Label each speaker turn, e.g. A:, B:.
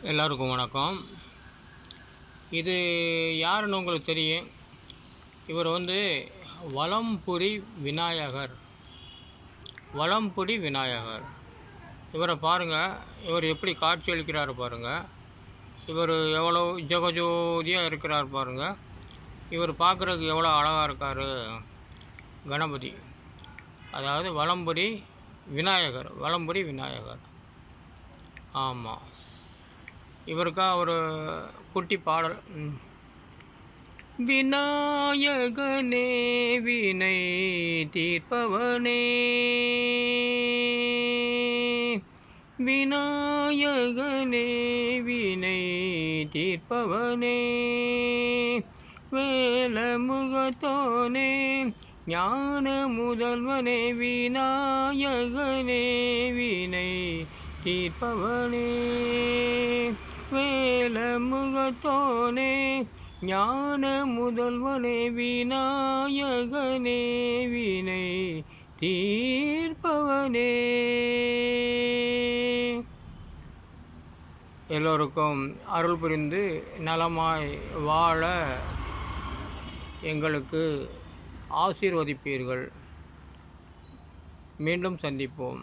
A: எல்லாருக்கும் வணக்கம். இது யாருன்னு உங்களுக்கு தெரியும். இவர் வலம்புரி விநாயகர். வலம்புரி விநாயகர் இவரை பாருங்கள். இவர் எப்படி காட்சி அளிக்கிறார் பாருங்கள். இவர் எவ்வளோ ஜெகஜோதியாக இருக்கிறார் பாருங்கள். இவர் பார்க்குறதுக்கு எவ்வளோ அழகாக இருக்கார். கணபதி, அதாவது வலம்புரி விநாயகர். வலம்புரி விநாயகர். ஆமாம், இவருக்காக ஒரு குட்டி பாடல். விநாயகனே வினை தீர்ப்பவனே, விநாயகனே வினை தீர்ப்பவனே, வேலமுகத்தோனே ஞான முதல்வனே, விநாயகனே வினை தீர்ப்பவனே, வேலமுகத்தோனே ஞான முதல்வனே, விநாயகனே வினை தீர்ப்பவனே. எல்லோருக்கும் அருள் புரிந்து நலமாய் வாழ எங்களுக்கு ஆசீர்வதிப்பீர்கள். மீண்டும் சந்திப்போம்.